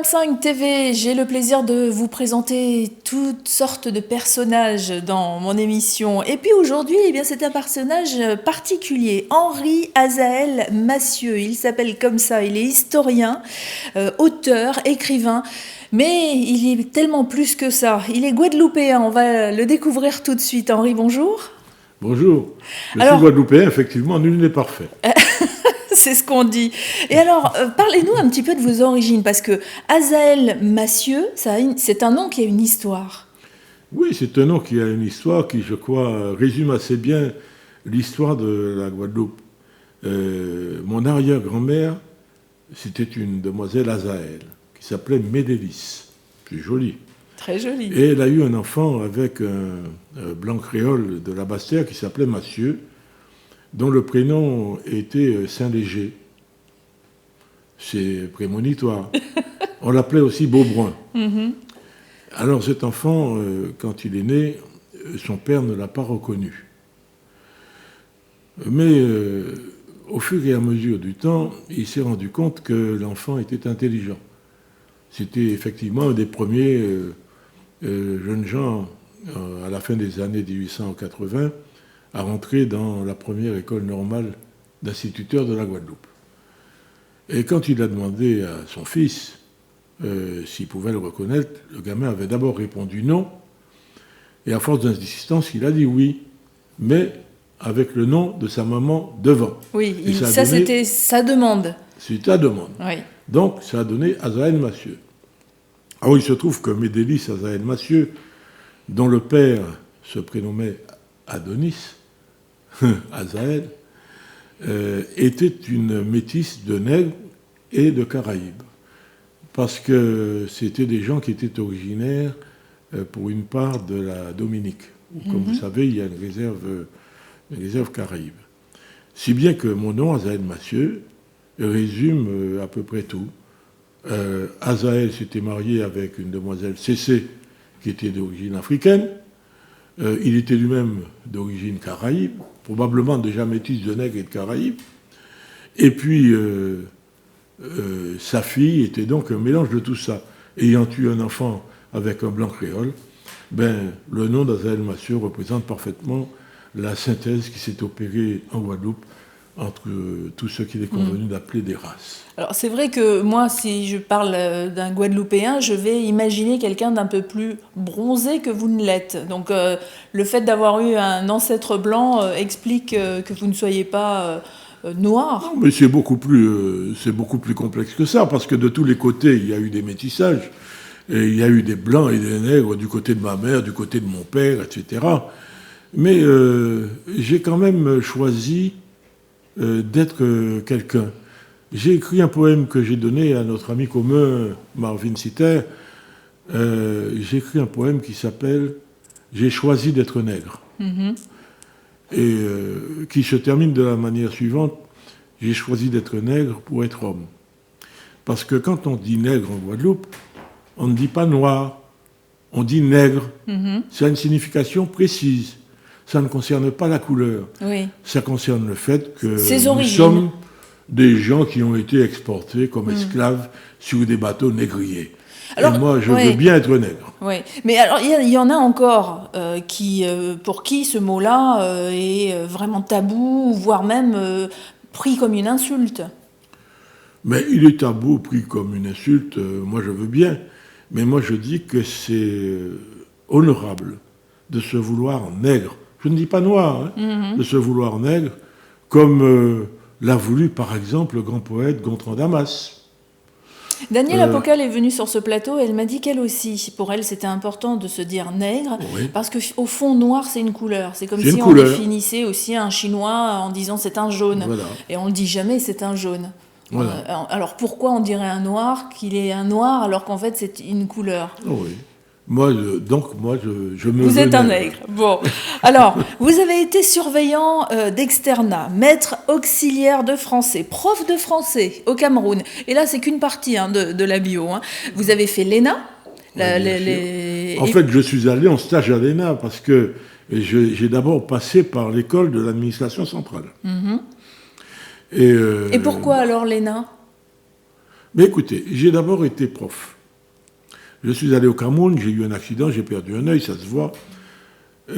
FM5 TV, j'ai le plaisir de vous présenter toutes sortes de personnages dans mon émission. Et puis aujourd'hui, c'est un personnage particulier, Henri Azaël Massieu. Il s'appelle comme ça, il est historien, auteur, écrivain. Mais il est tellement plus que ça. Il est guadeloupéen, on va le découvrir tout de suite. Henri, bonjour. Bonjour. Je suis guadeloupéen, effectivement, nul n'est parfait. C'est ce qu'on dit. Et alors, parlez-nous un petit peu de vos origines, parce que Azaël Massieu, c'est un nom qui a une histoire. Oui, c'est un nom qui a une histoire qui, je crois, résume assez bien l'histoire de la Guadeloupe. Mon arrière-grand-mère, c'était une demoiselle Azaël, qui s'appelait Médélis. C'est joli. Très joli. Et elle a eu un enfant avec un blanc créole de la Basse-Terre qui s'appelait Massieu, dont le prénom était Saint-Léger. C'est prémonitoire. On l'appelait aussi Beaubrun. Mm-hmm. Alors cet enfant, quand il est né, son père ne l'a pas reconnu. Mais au fur et à mesure du temps, il s'est rendu compte que l'enfant était intelligent. C'était effectivement un des premiers jeunes gens, à la fin des années 1880, à rentrer dans la première école normale d'instituteurs de la Guadeloupe. Et quand il a demandé à son fils s'il pouvait le reconnaître, le gamin avait d'abord répondu non, et à force d'insistance, il a dit oui, mais avec le nom de sa maman devant. Oui, c'était sa demande. C'était sa demande. Oui. Donc, ça a donné Azaël Massieu. Alors, il se trouve que Médélis Azaël Massieu, dont le père se prénommait Adonis, Azaël, était une métisse de nègres et de Caraïbes. Parce que c'était des gens qui étaient originaires, pour une part, de la Dominique. Où, comme vous savez, il y a une réserve Caraïbe. Si bien que mon nom, Azaël Massieu, résume à peu près tout. Azaël s'était marié avec une demoiselle Cécé, qui était d'origine africaine. Il était lui-même d'origine Caraïbe, probablement déjà métisse de nègres et de Caraïbes. Et puis, sa fille était donc un mélange de tout ça. Ayant eu un enfant avec un blanc créole, le nom d'Azaël Massieu représente parfaitement la synthèse qui s'est opérée en Guadeloupe entre tout ce qu'il est convenu d'appeler des races. Alors c'est vrai que moi, si je parle d'un Guadeloupéen, je vais imaginer quelqu'un d'un peu plus bronzé que vous ne l'êtes. Donc le fait d'avoir eu un ancêtre blanc explique que vous ne soyez pas noir. Non, mais c'est beaucoup plus complexe que ça, parce que de tous les côtés, il y a eu des métissages, et il y a eu des blancs et des nègres du côté de ma mère, du côté de mon père, etc. Mais j'ai quand même choisi d'être quelqu'un. J'ai écrit un poème que j'ai donné à notre ami commun Marvin Sitter. J'ai écrit un poème qui s'appelle « J'ai choisi d'être nègre ». Et qui se termine de la manière suivante: « J'ai choisi d'être nègre pour être homme ». Parce que quand on dit nègre en Guadeloupe, on ne dit pas noir, on dit nègre. Ça a une signification précise. Ça ne concerne pas la couleur. Oui. Ça concerne le fait que nous sommes des gens qui ont été exportés comme esclaves sur des bateaux négriers. Alors, et moi, je veux bien être nègre. Oui. Mais alors, il y en a encore pour qui ce mot-là est vraiment tabou, voire même pris comme une insulte. Mais il est tabou, pris comme une insulte, moi je veux bien. Mais moi je dis que c'est honorable de se vouloir nègre. Je ne dis pas noir, de se vouloir nègre, comme l'a voulu, par exemple, le grand poète Gontran Damas. Danielle Apocal est venue sur ce plateau et elle m'a dit qu'elle aussi, pour elle, c'était important de se dire nègre, parce qu'au fond, noir, c'est une couleur. C'est comme si on définissait aussi un Chinois en disant c'est un jaune. Voilà. Et on ne le dit jamais, c'est un jaune. Voilà. Alors pourquoi on dirait un noir qu'il est un noir alors qu'en fait c'est une couleur? Oui. Moi, je me... Vous êtes un nègre. Bon. Alors, vous avez été surveillant d'externat, maître auxiliaire de français, prof de français au Cameroun. Et là, c'est qu'une partie de la bio. Vous avez fait l'ENA. En fait, je suis allé en stage à l'ENA parce que j'ai d'abord passé par l'école de l'administration centrale. Et pourquoi alors l'ENA? Mais écoutez, j'ai d'abord été prof. Je suis allé au Cameroun, j'ai eu un accident, j'ai perdu un œil, ça se voit. Quand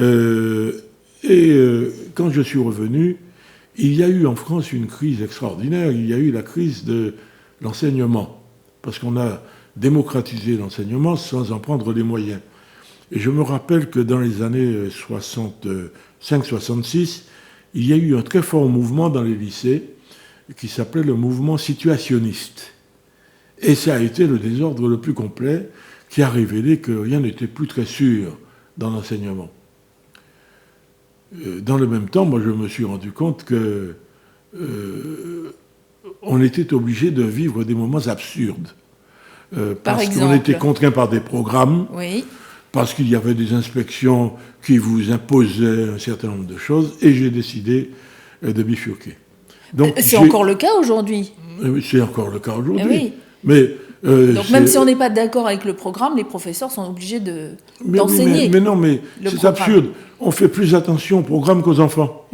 je suis revenu, il y a eu en France une crise extraordinaire. Il y a eu la crise de l'enseignement, parce qu'on a démocratisé l'enseignement sans en prendre les moyens. Et je me rappelle que dans les années 65-66, il y a eu un très fort mouvement dans les lycées qui s'appelait le mouvement situationniste. Et ça a été le désordre le plus complet qui a révélé que rien n'était plus très sûr dans l'enseignement. Dans le même temps, moi, je me suis rendu compte que on était obligé de vivre des moments absurdes. Parce qu'on était contraint par des programmes, oui. Parce qu'il y avait des inspections qui vous imposaient un certain nombre de choses, et j'ai décidé de bifurquer. Donc, c'est encore le cas aujourd'hui. C'est encore le cas aujourd'hui. Oui. Mais, donc même si on n'est pas d'accord avec le programme, les professeurs sont obligés d'enseigner. Mais non, mais c'est absurde. On fait plus attention au programme qu'aux enfants.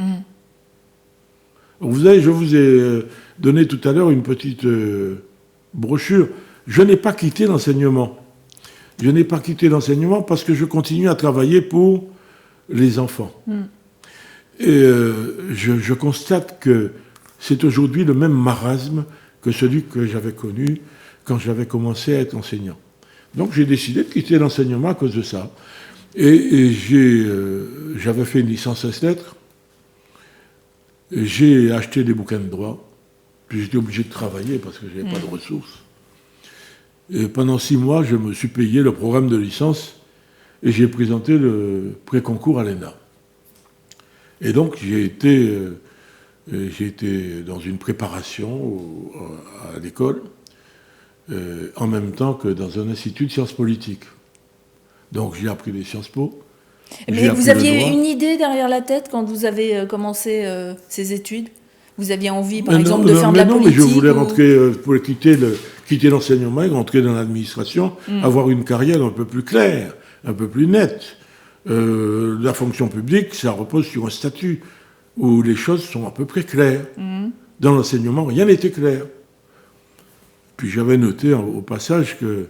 Vous savez, je vous ai donné tout à l'heure une petite brochure. Je n'ai pas quitté l'enseignement. Je n'ai pas quitté l'enseignement parce que je continue à travailler pour les enfants. Et je constate que c'est aujourd'hui le même marasme que celui que j'avais connu quand j'avais commencé à être enseignant. Donc j'ai décidé de quitter l'enseignement à cause de ça. Et j'avais fait une licence ès-lettres. J'ai acheté des bouquins de droit. Puis j'étais obligé de travailler parce que je n'avais pas de ressources. Et pendant 6 mois, je me suis payé le programme de licence et j'ai présenté le pré-concours à l'ENA. Et donc j'ai été dans une préparation à l'école, en même temps que dans un institut de sciences politiques. Donc j'ai appris les Sciences Po. Mais vous aviez une idée derrière la tête quand vous avez commencé ces études ? Vous aviez envie, par exemple, de faire de la politique ? Non, mais je voulais rentrer, pour quitter l'enseignement et rentrer dans l'administration, avoir une carrière un peu plus claire, un peu plus nette. La fonction publique, ça repose sur un statut où les choses sont à peu près claires. Dans l'enseignement, rien n'était clair. Puis j'avais noté au passage que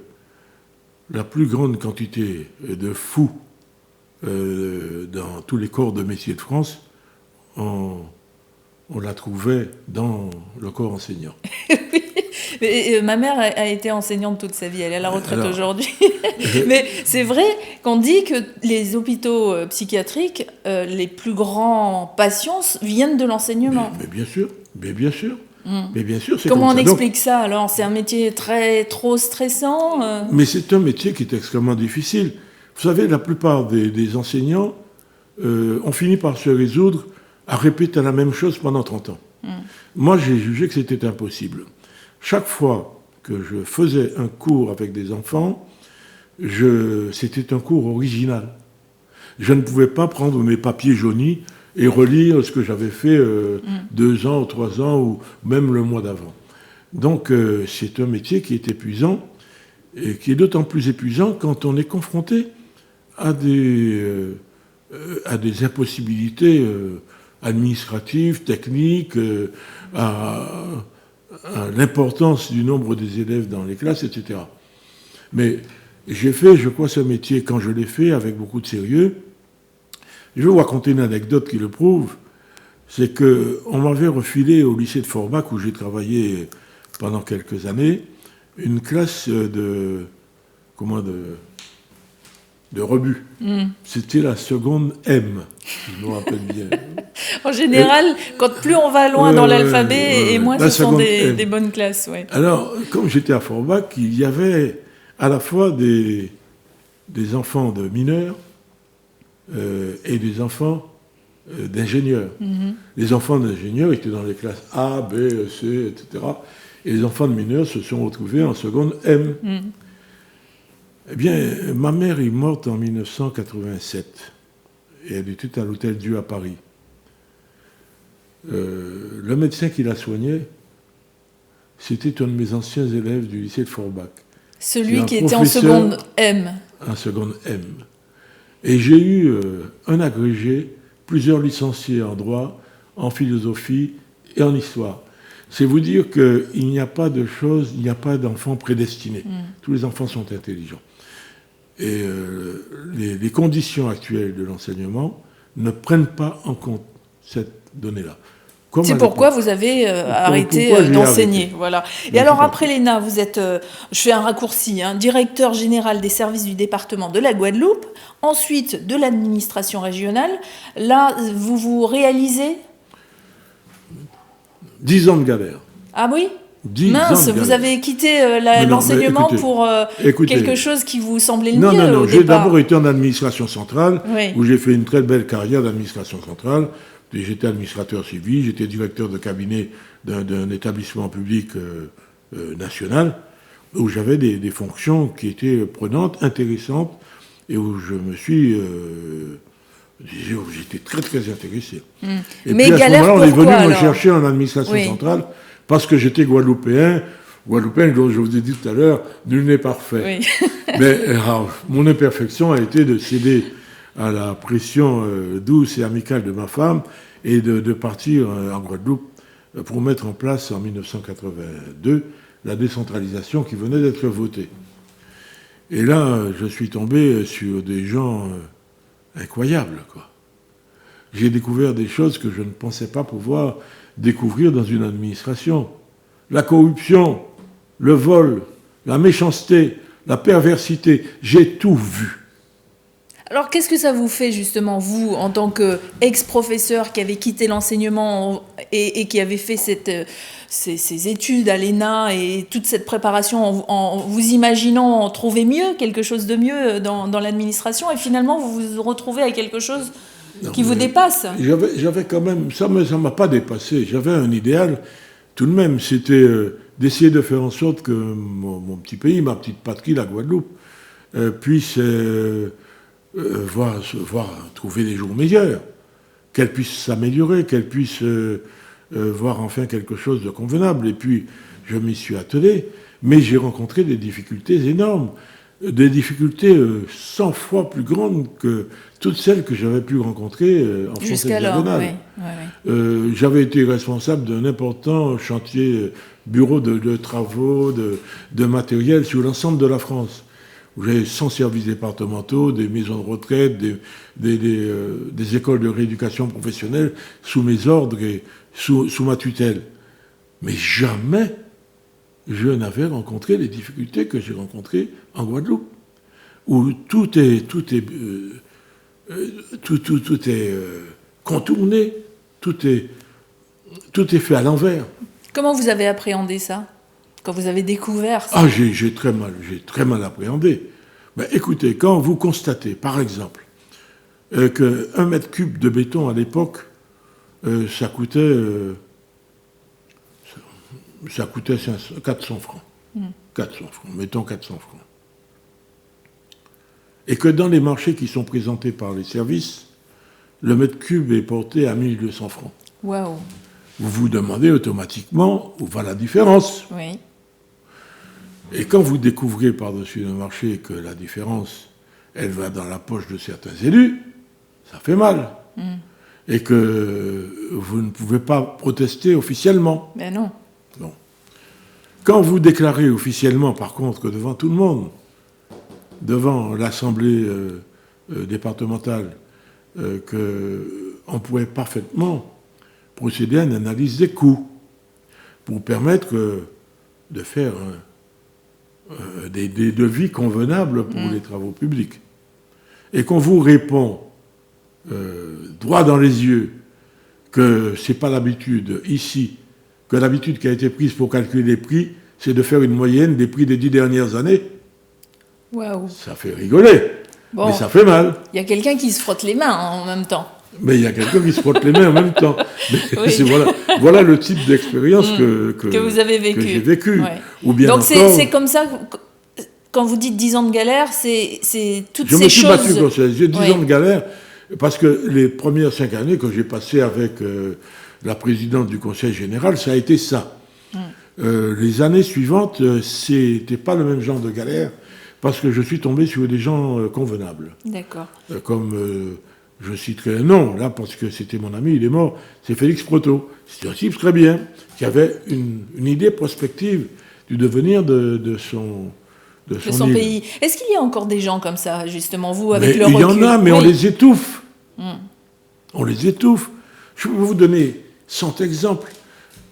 la plus grande quantité de fous dans tous les corps de métiers de France, on la trouvait dans le corps enseignant. Ma mère a été enseignante toute sa vie, elle est à la retraite aujourd'hui. Mais c'est vrai qu'on dit que les hôpitaux psychiatriques, les plus grands patients viennent de l'enseignement. Mais bien sûr, mais bien sûr. Mais bien sûr, c'est Comment comme on ça. explique ça alors ? C'est un métier trop stressant Mais c'est un métier qui est extrêmement difficile. Vous savez, la plupart des enseignants ont fini par se résoudre à répéter la même chose pendant 30 ans. Moi, j'ai jugé que c'était impossible. Chaque fois que je faisais un cours avec des enfants, c'était un cours original. Je ne pouvais pas prendre mes papiers jaunis et relire ce que j'avais fait 2 ans ou 3 ans ou même le mois d'avant. Donc c'est un métier qui est épuisant et qui est d'autant plus épuisant quand on est confronté à des impossibilités administratives, techniques, à l'importance du nombre des élèves dans les classes, etc. Mais j'ai fait, je crois, ce métier quand je l'ai fait avec beaucoup de sérieux. Je vais vous raconter une anecdote qui le prouve. C'est qu'on m'avait refilé au lycée de Forbach, où j'ai travaillé pendant quelques années, une classe de rebut. C'était la seconde M, si je me rappelle bien. En général, plus on va loin dans l'alphabet, et moins ce sont des bonnes classes. Ouais. Alors, comme j'étais à Forbach, il y avait à la fois des enfants de mineurs et des enfants d'ingénieurs. Les enfants d'ingénieurs étaient dans les classes A, B, C, etc. Et les enfants de mineurs se sont retrouvés en seconde M. Eh bien, ma mère est morte en 1987. Et elle était à l'Hôtel Dieu à Paris. Le médecin qui la soignait, c'était un de mes anciens élèves du lycée de Forbach. Celui qui était en seconde M. En seconde M. Et j'ai eu un agrégé, plusieurs licenciés en droit, en philosophie et en histoire. C'est vous dire qu'il n'y a pas de choses, il n'y a pas d'enfants prédestinés. Tous les enfants sont intelligents. Et les conditions actuelles de l'enseignement ne prennent pas en compte cette donnée-là. C'est pourquoi vous avez arrêté d'enseigner. Voilà. Et alors, après l'ENA, vous êtes, je fais un raccourci, directeur général des services du département de la Guadeloupe, ensuite de l'administration régionale. Là, vous réalisez 10 ans de galère. Ah oui ? 10 Mince, ans de vous avez quitté l'enseignement pour quelque chose qui vous semblait le mieux au départ. Non, j'ai d'abord été en administration centrale, oui. où j'ai fait une très belle carrière d'administration centrale. J'étais administrateur civil, j'étais directeur de cabinet d'un établissement public national, où j'avais des fonctions qui étaient prenantes, intéressantes, et où je me suis... j'étais très, très intéressé. Et mais puis à ce moment-là, on est venu me chercher en administration centrale, parce que j'étais guadeloupéen. Guadeloupéen, comme je vous ai dit tout à l'heure, nul n'est parfait. Oui. Mais mon imperfection a été de céder à la pression douce et amicale de ma femme et de partir en Guadeloupe pour mettre en place en 1982 la décentralisation qui venait d'être votée. Et là, je suis tombé sur des gens incroyables, quoi. J'ai découvert des choses que je ne pensais pas pouvoir découvrir dans une administration. La corruption, le vol, la méchanceté, la perversité, j'ai tout vu. Alors, qu'est-ce que ça vous fait, justement, vous, en tant qu'ex-professeur qui avait quitté l'enseignement et qui avait fait ces études à l'ENA et toute cette préparation en vous imaginant trouver mieux, quelque chose de mieux dans l'administration, et finalement, vous vous retrouvez à quelque chose qui vous dépasse? J'avais quand même... Ça ne m'a pas dépassé. J'avais un idéal, tout de même. C'était d'essayer de faire en sorte que mon petit pays, ma petite patrie, la Guadeloupe, puisse... voir trouver des jours meilleurs, qu'elle puisse s'améliorer, qu'elle puisse voir enfin quelque chose de convenable. Et puis, je m'y suis attelé, mais j'ai rencontré des difficultés énormes, des difficultés 100 fois plus grandes que toutes celles que j'avais pu rencontrer en France hexagonale. Oui. J'avais été responsable d'un important chantier, bureau de travaux, de matériel sur l'ensemble de la France. Où j'avais 100 services départementaux, des maisons de retraite, des écoles de rééducation professionnelle sous mes ordres et sous ma tutelle. Mais jamais je n'avais rencontré les difficultés que j'ai rencontrées en Guadeloupe, où tout est contourné, tout est fait à l'envers. Comment vous avez appréhendé ça ? Quand vous avez découvert ça? Ah, j'ai très mal appréhendé. Ben, écoutez, quand vous constatez, par exemple, qu'un mètre cube de béton à l'époque, ça coûtait 400 francs. 400 francs, mettons 400 francs. Et que dans les marchés qui sont présentés par les services, le mètre cube est porté à 1200 francs. Waouh. Vous vous demandez automatiquement où va la différence. Oui. Et quand vous découvrez par-dessus le marché que la différence, elle va dans la poche de certains élus, ça fait mal. Et que vous ne pouvez pas protester officiellement. Ben non. Bon. Quand vous déclarez officiellement, par contre, que devant tout le monde, devant l'Assemblée départementale, qu'on pourrait parfaitement procéder à une analyse des coûts pour permettre de faire des devis convenables pour les travaux publics. Et qu'on vous répond droit dans les yeux que ce n'est pas l'habitude ici, que l'habitude qui a été prise pour calculer les prix, c'est de faire une moyenne des prix des 10 dernières années. Waouh. Ça fait rigoler, mais ça fait mal. Il y a quelqu'un qui se frotte les mains en même temps. Mais il y a quelqu'un qui se frotte les mains en même temps. Oui. Voilà le type d'expérience que vous avez vécu. Que j'ai vécu. Ouais. Ou bien donc encore, c'est comme ça, quand vous dites 10 ans de galère, c'est toutes ces choses... Je me suis battu contre ça. J'ai 10 ans de galère, parce que les premières 5 années que j'ai passées avec la présidente du Conseil général, ça a été ça. Les années suivantes, c'était pas le même genre de galère, parce que je suis tombé sur des gens convenables. D'accord. Comme je citerai un nom, là, parce que c'était mon ami, il est mort, c'est Félix Proto. C'est un type très bien, qui avait une idée prospective du devenir de son île. pays. Est-ce qu'il y a encore des gens comme ça, justement, vous, avec le recul? Il y en a, mais on les étouffe. On les étouffe. Je peux vous donner 100 exemples.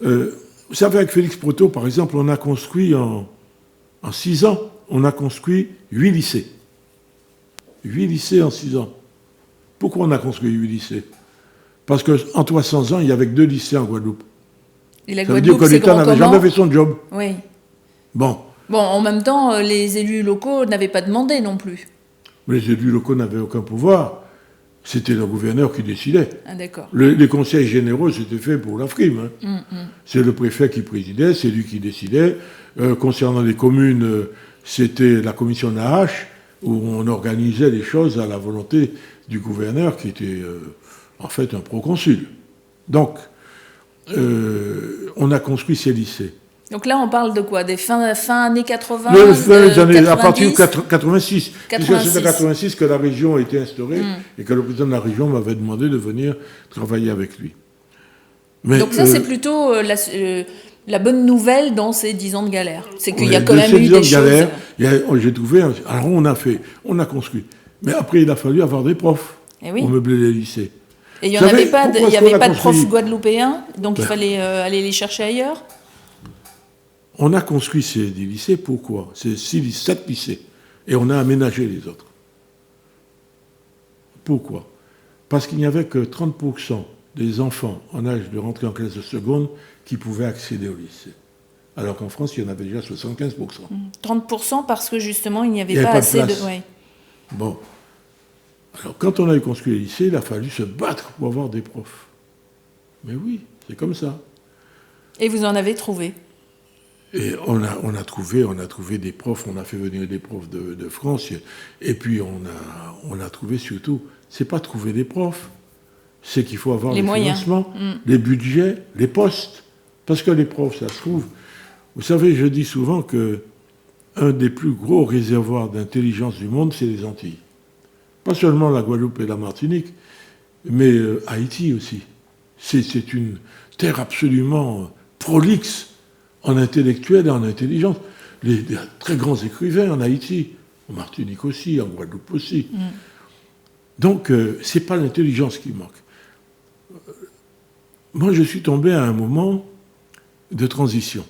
Vous savez, avec Félix Proto, par exemple, on a construit en 6 ans, on a construit 8 lycées. 8 lycées en 6 ans. Pourquoi on a construit 8 lycées? Parce qu'en 300 ans, il y avait que 2 lycées en Guadeloupe. Et la Ça veut dire que l'État n'avait jamais fait son job. Oui. Bon, en même temps, les élus locaux n'avaient pas demandé non plus. Les élus locaux n'avaient aucun pouvoir. C'était le gouverneur qui décidait. Ah, d'accord. Les conseils généraux, c'était fait pour la frime. C'est le préfet qui présidait, c'est lui qui décidait. Concernant les communes, c'était la commission NAH, où on organisait les choses à la volonté du gouverneur, qui était en fait un proconsul. Donc, on a construit ces lycées. Donc là, on parle de quoi? Des fin années 80 à partir de 86. Puisque c'est en 86 que la région a été instaurée et que le président de la région m'avait demandé de venir travailler avec lui. Mais, donc ça, c'est plutôt la bonne nouvelle dans ces 10 ans de galère. C'est qu'il y a quand même eu des choses... J'ai trouvé... Alors on a construit. Mais après, il a fallu avoir des profs pour meubler les lycées. Et il n'y avait pas de profs guadeloupéens, donc il fallait aller les chercher ailleurs. On a construit ces lycées, pourquoi? C'est 7 lycées. Et on a aménagé les autres. Pourquoi? Parce qu'il n'y avait que 30% des enfants en âge de rentrer en classe de seconde qui pouvaient accéder au lycée. Alors qu'en France, il y en avait déjà 75%. 30% parce que justement, il n'y avait pas assez de place. Bon. Alors, quand on a construit les lycées, il a fallu se battre pour avoir des profs. Mais oui, c'est comme ça. Et vous en avez trouvé? Et on a trouvé des profs, on a fait venir des profs de France, et puis on a trouvé surtout, c'est pas trouver des profs, c'est qu'il faut avoir les financements, les budgets, les postes, parce que les profs, ça se trouve. Vous savez, je dis souvent que un des plus gros réservoirs d'intelligence du monde, c'est les Antilles. Pas seulement la Guadeloupe et la Martinique, mais Haïti aussi. C'est une terre absolument prolixe en intellectuel et en intelligence. Les très grands écrivains en Haïti, en Martinique aussi, en Guadeloupe aussi. Donc, c'est pas l'intelligence qui manque. Moi, je suis tombé à un moment de transition.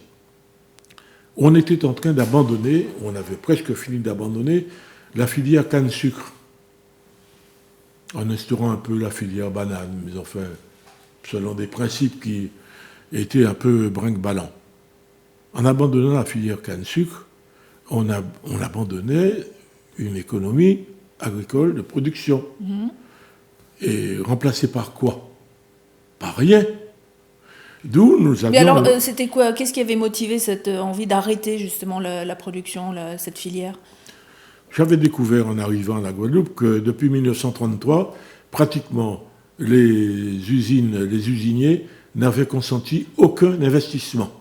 On était en train d'abandonner, on avait presque fini d'abandonner, la filière canne-sucre, en instaurant un peu la filière banane, mais enfin, selon des principes qui étaient un peu brinque-ballants. En abandonnant la filière canne-sucre, on abandonnait une économie agricole de production. Et remplacée par quoi? Par rien. D'où nous avions... Mais alors, c'était quoi? Qu'est-ce qui avait motivé cette envie d'arrêter justement la production, cette filière? J'avais découvert en arrivant à la Guadeloupe que depuis 1933, pratiquement les usiniers n'avaient consenti aucun investissement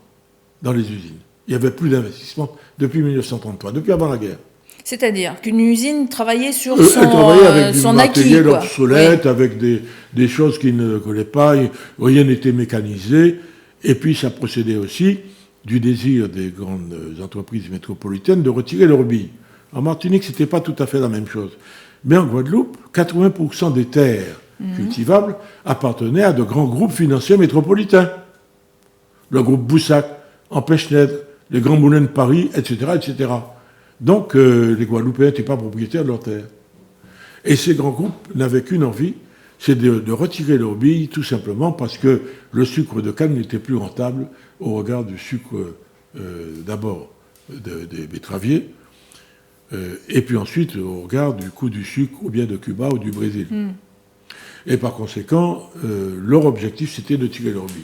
dans les usines. Il n'y avait plus d'investissement depuis 1933, depuis avant la guerre. C'est-à-dire qu'une usine travaillait sur avec son du matériel acquis, obsolète, avec des choses qui ne collaient pas, rien n'était mécanisé, et puis ça procédait aussi du désir des grandes entreprises métropolitaines de retirer leurs billes. En Martinique, ce n'était pas tout à fait la même chose. Mais en Guadeloupe, 80% des terres cultivables appartenaient à de grands groupes financiers métropolitains. Le groupe Boussac, Empêche-Nègre, les Grands Moulins de Paris, etc., etc. Donc, les Guadeloupéens n'étaient pas propriétaires de leurs terres. Et ces grands groupes n'avaient qu'une envie, c'est de retirer leurs billes, tout simplement parce que le sucre de canne n'était plus rentable au regard du sucre, d'abord, des betteraviers, et puis ensuite au regard du coût du sucre, ou bien de Cuba ou du Brésil. Et par conséquent, leur objectif, c'était de tirer leurs billes.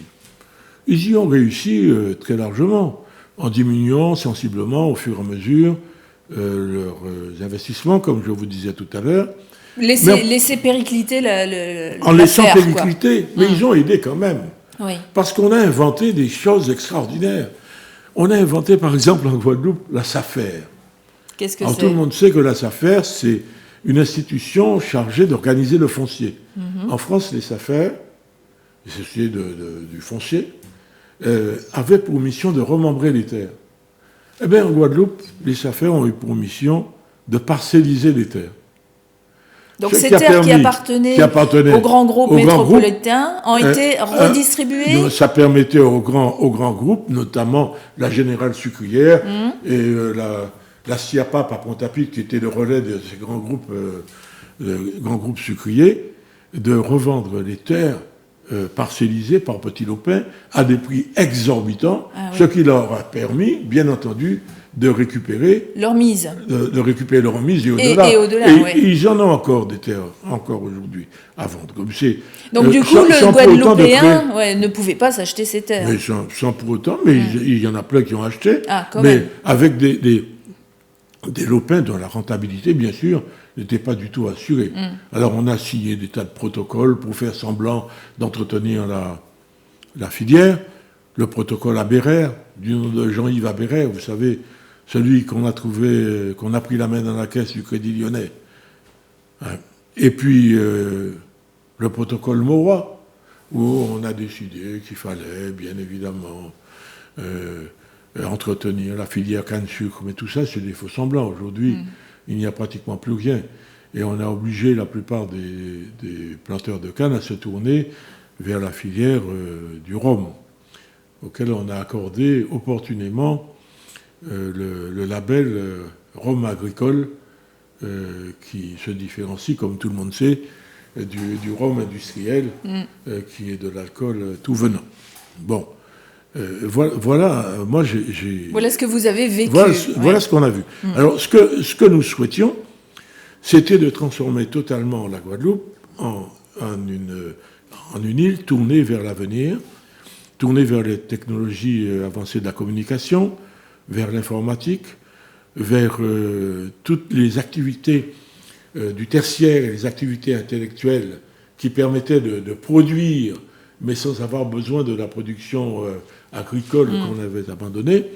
Ils y ont réussi très largement, en diminuant sensiblement au fur et à mesure leurs investissements, comme je vous disais tout à l'heure. Laisser péricliter en laissant péricliter, mais ils ont aidé quand même. Oui. Parce qu'on a inventé des choses extraordinaires. On a inventé, par exemple, en Guadeloupe, la SAFER. Qu'est-ce que Alors, c'est? tout le monde sait que la SAFER, c'est une institution chargée d'organiser le foncier. En France, les SAFER, les sociétés du foncier, avaient pour mission de remembrer les terres. Eh bien, en Guadeloupe, les SAFER ont eu pour mission de parcelliser les terres. Donc ces terres qui appartenaient aux grands groupes métropolitains ont été redistribuées. Ça permettait aux grands groupes, notamment la Générale Sucrière et la SIAPAP à Pointe-à-Pitre, qui était le relais de ces grands groupes sucriers, de revendre les terres parcellisées par petits lopins à des prix exorbitants, ce qui leur a permis, bien entendu, de récupérer leur mise. De récupérer leur mise et au-delà. Et ils en ont encore des terres, encore aujourd'hui, à vendre. Donc du coup, le Guadeloupéen ne pouvait pas s'acheter ces terres. Mais sans pour autant, mais il y en a plein qui ont acheté. Quand même. Avec des lopins dont la rentabilité, bien sûr, n'était pas du tout assurée. Alors on a signé des tas de protocoles pour faire semblant d'entretenir la filière. Le protocole Abéraire, du nom de Jean-Yves Abéraire, vous savez, celui qu'on a trouvé, qu'on a pris la main dans la caisse du Crédit Lyonnais. Et puis le protocole Mauroy, où on a décidé qu'il fallait, bien évidemment, entretenir la filière canne-sucre. Mais tout ça, c'est des faux semblants. Aujourd'hui, il n'y a pratiquement plus rien. Et on a obligé la plupart des planteurs de canne à se tourner vers la filière du rhum, auquel on a accordé opportunément le label rhum agricole, qui se différencie, comme tout le monde sait, du rhum industriel, qui est de l'alcool tout venant. Bon, voilà, moi j'ai... Voilà ce que vous avez vécu. Voilà ce qu'on a vu. Alors, ce que nous souhaitions, c'était de transformer totalement la Guadeloupe en une île tournée vers l'avenir, tournée vers les technologies avancées de la communication, vers l'informatique, vers toutes les activités du tertiaire et les activités intellectuelles qui permettaient de produire, mais sans avoir besoin de la production agricole qu'on avait abandonnée.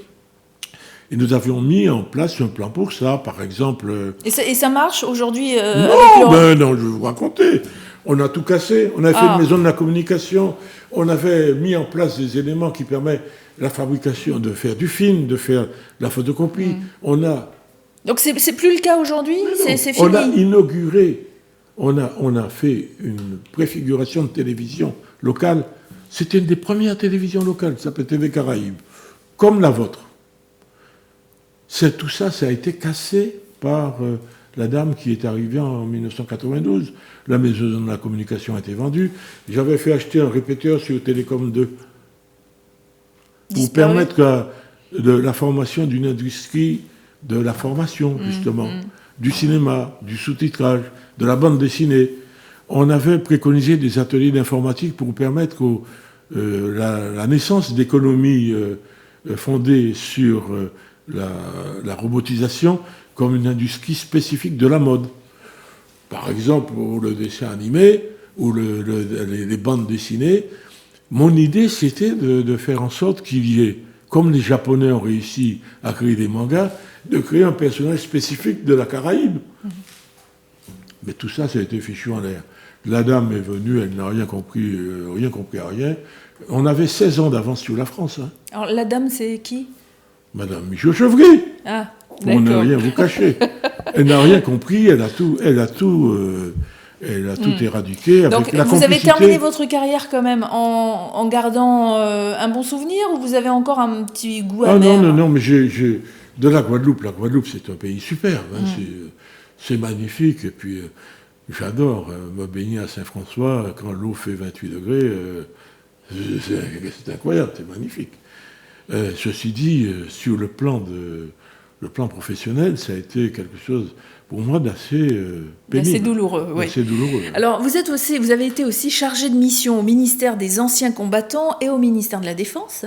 Et nous avions mis en place un plan pour ça, par exemple... Et ça marche aujourd'hui non, je vais vous raconter. On a tout cassé. On a fait une maison de la communication. On avait mis en place des éléments qui permettent la fabrication, de faire du film, de faire la photocopie. Donc c'est plus le cas aujourd'hui, c'est fini. On a inauguré, on a fait une préfiguration de télévision locale. C'était une des premières télévisions locales, ça s'appelait TV Caraïbes, comme la vôtre. Tout ça, ça a été cassé par la dame qui est arrivée en 1992. La maison de la communication a été vendue. J'avais fait acheter un répéteur sur Télécom 2 pour permettre de la formation d'une industrie de la formation, justement, du cinéma, du sous-titrage, de la bande dessinée. On avait préconisé des ateliers d'informatique pour permettre la naissance d'économies fondées sur la robotisation comme une industrie spécifique de la mode. Par exemple, pour le dessin animé ou les bandes dessinées, mon idée, c'était de faire en sorte qu'il y ait, comme les Japonais ont réussi à créer des mangas, de créer un personnage spécifique de la Caraïbe. Mais tout ça, ça a été fichu en l'air. La dame est venue, elle n'a rien compris à rien. On avait 16 ans d'avance sur la France. Hein. Alors, la dame, c'est qui ? Madame Michaud-Chevry. Ah, d'accord. On n'a rien vous cacher. Elle n'a rien compris, elle a tout éradiqué avec Donc, la complicité. vous avez terminé votre carrière quand même en gardant un bon souvenir, ou vous avez encore un petit goût amer ? Non, mais j'ai de la Guadeloupe, c'est un pays superbe, hein, c'est magnifique, et puis j'adore me baigner à Saint-François quand l'eau fait 28 degrés, c'est incroyable, c'est magnifique. Ceci dit, sur le plan professionnel, ça a été quelque chose pour moi d'assez pénible. Assez douloureux, oui. Assez douloureux. Alors, vous avez été aussi chargé de mission au ministère des Anciens Combattants et au ministère de la Défense.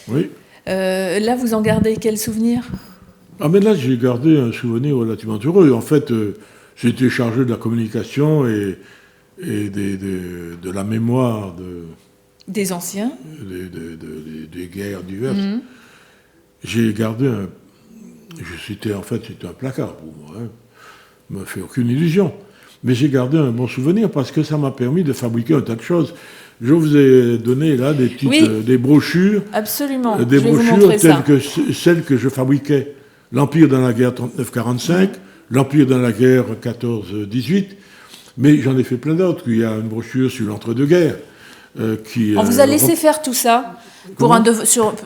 Oui. Là, vous en gardez quel souvenir ? Mais là, j'ai gardé un souvenir relativement heureux. En fait, j'ai été chargé de la communication et de la mémoire des anciens, des guerres diverses. J'ai gardé c'était un placard pour moi. Hein. me fait aucune illusion. Mais j'ai gardé un bon souvenir parce que ça m'a permis de fabriquer un tas de choses. Je vous ai donné là des petites, des brochures. Absolument. Des brochures telles que celles que je fabriquais. L'Empire dans la guerre 39-45, l'Empire dans la guerre 14-18. Mais j'en ai fait plein d'autres. Il y a une brochure sur l'entre-deux-guerres. On vous a laissé faire tout ça pour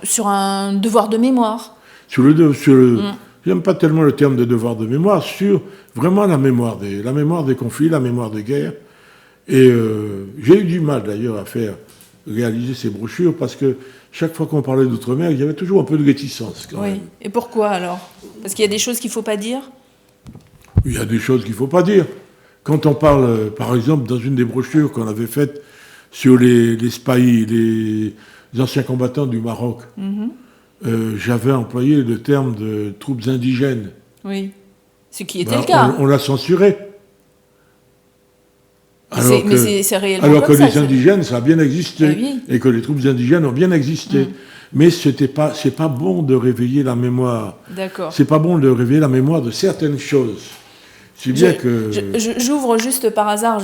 sur un devoir de mémoire. J'aime pas tellement le terme de devoir de mémoire, sur vraiment la mémoire des conflits, la mémoire des guerres. Et j'ai eu du mal d'ailleurs à réaliser ces brochures parce que chaque fois qu'on parlait d'outre-mer, il y avait toujours un peu de réticence quand même. Et pourquoi alors? Parce qu'il y a des choses qu'il ne faut pas dire? Il y a des choses qu'il ne faut pas dire. Quand on parle, par exemple, dans une des brochures qu'on avait faites sur les spahis, les anciens combattants du Maroc, j'avais employé le terme de troupes indigènes. Oui, ce qui était le cas. On l'a censuré. Mais c'est réellement alors comme que les indigènes, ça a bien existé, et que les troupes indigènes ont bien existé. Mais c'est pas bon de réveiller la mémoire. D'accord. C'est pas bon de réveiller la mémoire de certaines choses. C'est bien que... J'ouvre juste par hasard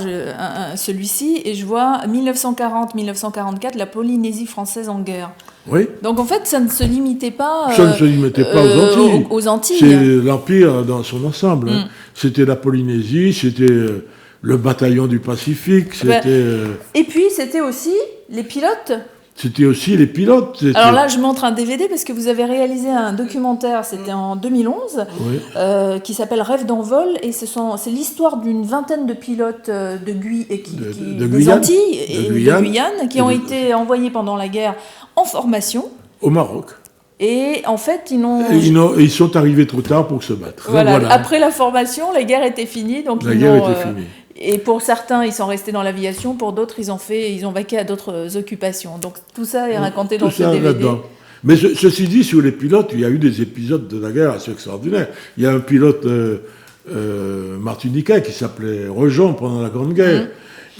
celui-ci et je vois 1940-1944, la Polynésie française en guerre. Oui. Donc en fait, ça ne se limitait pas, ça ne se limitait pas aux Antilles. C'est l'Empire dans son ensemble. C'était la Polynésie, c'était le bataillon du Pacifique, c'était... Et puis c'était aussi les pilotes. C'était aussi les pilotes. Alors là, je montre un DVD parce que vous avez réalisé un documentaire, c'était en 2011, qui s'appelle Rêve d'envol, et c'est l'histoire d'une vingtaine de pilotes des Antilles et de Guyane qui ont été envoyés pendant la guerre en formation. Au Maroc. Et en fait, ils sont arrivés trop tard pour se battre. Voilà. Après la formation, la guerre était finie. Donc la guerre était finie. Et pour certains, ils sont restés dans l'aviation. Pour d'autres, ils ont vaqué à d'autres occupations. Donc tout ça est raconté dans ce DVD. Là-dedans. Mais ceci dit, sur les pilotes, il y a eu des épisodes de la guerre assez extraordinaires. Il y a un pilote martiniquais qui s'appelait Rejon pendant la Grande Guerre.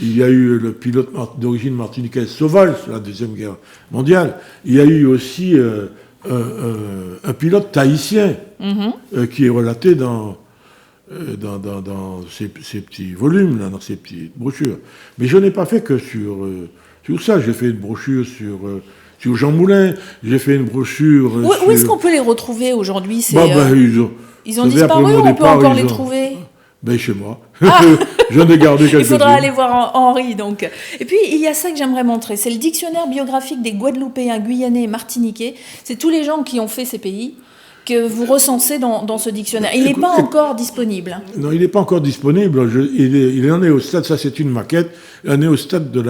Il y a eu le pilote d'origine martiniquaise Sauval sur la Deuxième Guerre mondiale. Il y a eu aussi un pilote tahitien qui est relaté dans ces petits volumes, là, dans ces petites brochures. Mais je n'ai pas fait que sur ça. J'ai fait une brochure sur Jean Moulin, j'ai fait une brochure... Où est-ce qu'on peut les retrouver aujourd'hui? Ils ont disparu ou on peut encore les trouver? Chez moi. J'en ai gardé quelques-uns. Il faudra aller voir Henri, donc. Et puis, il y a ça que j'aimerais montrer. C'est le dictionnaire biographique des Guadeloupéens, Guyanais et Martiniquais. C'est tous les gens qui ont fait ces pays que vous recensez dans ce dictionnaire. Il n'est pas encore disponible. Non, il n'est pas encore disponible. Il en est au stade, ça c'est une maquette, il en est au stade de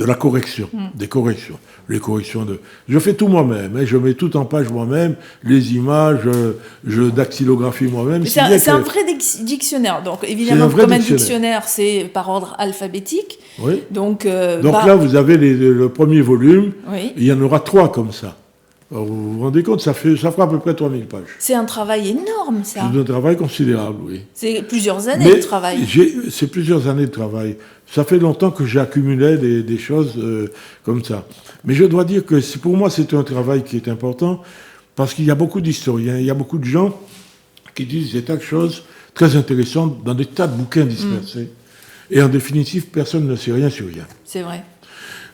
la correction, des corrections. Les corrections je fais tout moi-même, je mets tout en page moi-même, les images, je dactylographie moi-même. C'est un vrai dictionnaire. Donc évidemment, comme un dictionnaire, c'est par ordre alphabétique. Oui. Donc là, vous avez le premier volume, il y en aura 3 comme ça. Alors, vous vous rendez compte, ça fera à peu près 3000 pages. C'est un travail énorme, ça. C'est un travail considérable, oui. C'est plusieurs années de travail. C'est plusieurs années de travail. Ça fait longtemps que j'ai accumulé des choses comme ça. Mais je dois dire que pour moi, c'est un travail qui est important parce qu'il y a beaucoup d'historiens, il y a beaucoup de gens qui disent des tas de choses très intéressantes dans des tas de bouquins dispersés. Et en définitive, personne ne sait rien sur rien. C'est vrai.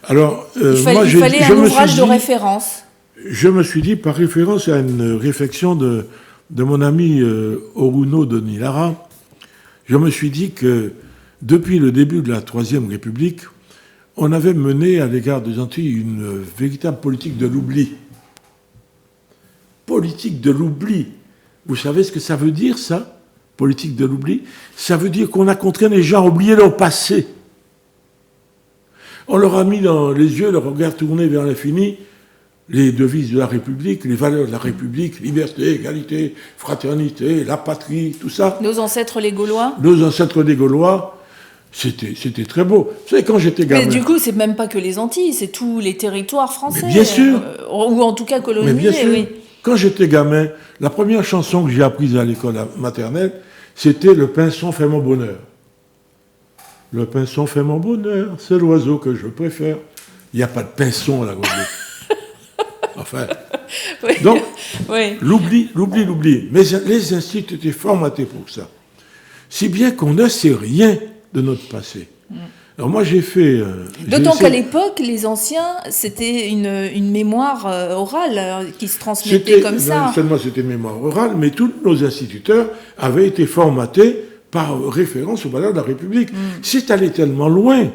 Alors, il fallait un ouvrage de référence. Je me suis dit, par référence à une réflexion de mon ami Oruno de Nilara, je me suis dit que depuis le début de la Troisième République, on avait mené à l'égard des Antilles une véritable politique de l'oubli. Politique de l'oubli. Vous savez ce que ça veut dire, ça? Politique de l'oubli? Ça veut dire qu'on a contraint les gens à oublier leur passé. On leur a mis dans les yeux, le regard tourné vers l'infini, les devises de la République, les valeurs de la République, liberté, égalité, fraternité, la patrie, tout ça. Nos ancêtres les Gaulois. Nos ancêtres les Gaulois, c'était très beau. Vous savez, quand j'étais gamin... Mais du coup, c'est même pas que les Antilles, c'est tous les territoires français. Mais bien sûr. Ou en tout cas colonisés, mais bien sûr. Oui. Quand j'étais gamin, la première chanson que j'ai apprise à l'école maternelle, c'était « Le pinson fait mon bonheur ». Le pinson fait mon bonheur, c'est l'oiseau que je préfère. Il n'y a pas de pinson à la Guadeloupe. Enfin, Oui. Donc, Oui. l'oubli. Mais les instituts étaient formatés pour ça. Si bien qu'on ne sait rien de notre passé. Alors moi, j'ai fait... D'autant qu'à l'époque, les anciens, c'était une mémoire orale qui se transmettait comme ça. Non seulement c'était une mémoire orale, mais tous nos instituteurs avaient été formatés par référence aux valeurs de la République. C'est allé tellement loin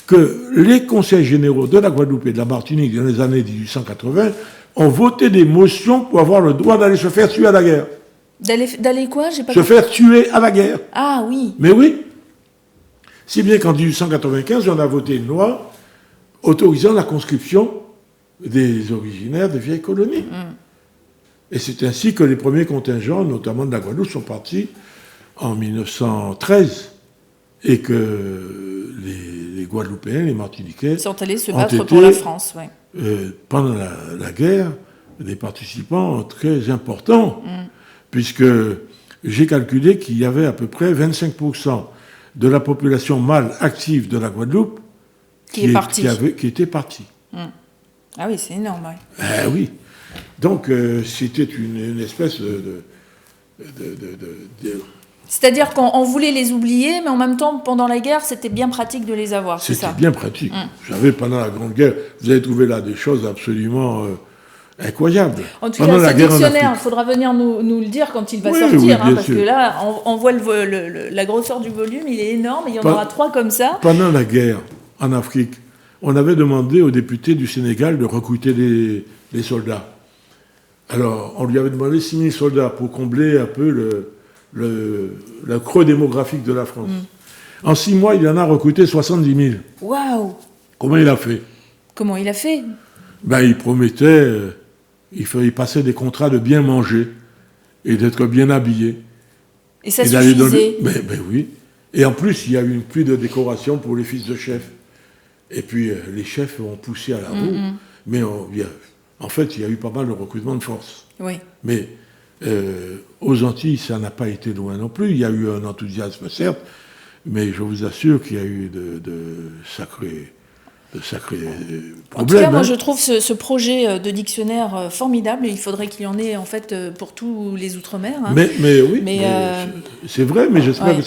que les conseils généraux de la Guadeloupe et de la Martinique dans les années 1880 ont voté des motions pour avoir le droit d'aller se faire tuer à la guerre. D'aller quoi? J'ai pas Se faire tuer à la guerre. Ah oui. Mais oui. Si bien qu'en 1895, on a voté une loi autorisant la conscription des originaires des vieilles colonies. Et c'est ainsi que les premiers contingents, notamment de la Guadeloupe, sont partis en 1913 et que les Guadeloupéens, les Martiniquais... sont allés se battre pour la France, oui. Pendant la guerre, des participants très importants, puisque j'ai calculé qu'il y avait à peu près 25% de la population mâle active de la Guadeloupe qui était partie. Ah oui, c'est énorme. Oui. Oui. Donc, c'était une espèce de C'est-à-dire qu'on voulait les oublier, mais en même temps, pendant la guerre, c'était bien pratique de les avoir, c'est ça? C'était bien pratique. Vous savez, pendant la Grande Guerre, vous avez trouvé là des choses absolument incroyables. En tout cas, ce dictionnaire, il faudra venir nous le dire quand il va sortir, parce que là, on voit la grosseur du volume, il est énorme, et il y en aura 3 comme ça. Pendant la guerre, en Afrique, on avait demandé aux députés du Sénégal de recruter les soldats. Alors, on lui avait demandé 6 000 soldats pour combler un peu le creux démographique de la France. En 6 mois, il en a recruté 70 000. Waouh! Comment il a fait? Il promettait, il passait des contrats de bien manger et d'être bien habillé. Et ça suffisait? Oui. Et en plus, il y a eu une pluie de décorations pour les fils de chefs. Et puis, les chefs ont poussé à la roue. Mais en fait, il y a eu pas mal de recrutement de force. Oui. Mais aux Antilles, ça n'a pas été loin non plus. Il y a eu un enthousiasme, certes, mais je vous assure qu'il y a eu de sacrés problèmes. En tout cas, moi, je trouve ce projet de dictionnaire formidable. Il faudrait qu'il y en ait, en fait, pour tous les Outre-mer. Mais oui, c'est vrai, mais j'espère que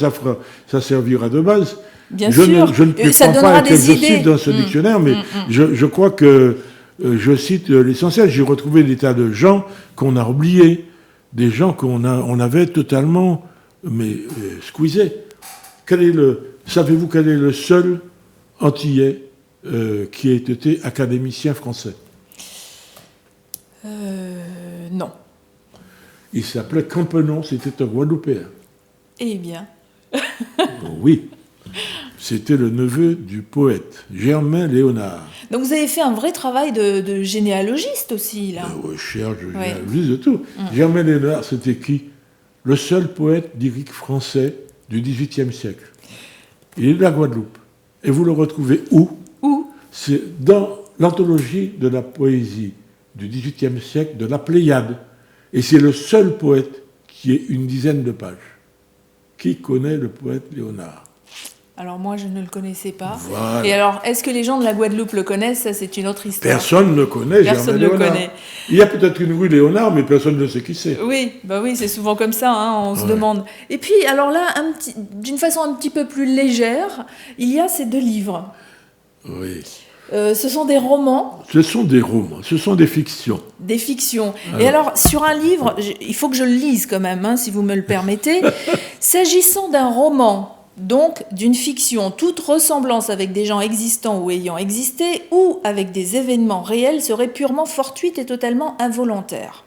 ça servira de base. Bien sûr. Je ne prétends pas être exhaustif dans ce dictionnaire, mais je crois que je cite l'essentiel. J'ai retrouvé des tas de gens qu'on a oubliés, des gens on avait totalement squeezés. Savez-vous quel est le seul Antillais qui ait été académicien français? Non. Il s'appelait Campenon, c'était un Guadeloupéen. Eh bien. Oui. C'était le neveu du poète, Germain Léonard. Donc vous avez fait un vrai travail de généalogiste aussi, là. Oui, généalogiste de tout. Germain Léonard, c'était qui? Le seul poète lyrique français du XVIIIe siècle. Il est de la Guadeloupe. Et vous le retrouvez où? Où? C'est dans l'anthologie de la poésie du XVIIIe siècle de la Pléiade. Et c'est le seul poète qui ait une dizaine de pages. Qui connaît le poète Léonard? Alors moi, je ne le connaissais pas. Voilà. Et alors, est-ce que les gens de la Guadeloupe le connaissent? Ça, c'est une autre histoire. Personne ne connaît Germain Léonard. Il y a peut-être une rue Léonard, mais personne ne sait qui c'est. Oui, c'est souvent comme ça, on se demande. Et puis, alors là, d'une façon un petit peu plus légère, il y a ces 2 livres. Oui. Ce sont des romans. Ce sont des romans, ce sont des fictions. Des fictions. Et alors, sur un livre, il faut que je le lise quand même, si vous me le permettez. S'agissant d'un roman, donc d'une fiction, toute ressemblance avec des gens existants ou ayant existé, ou avec des événements réels, serait purement fortuite et totalement involontaire.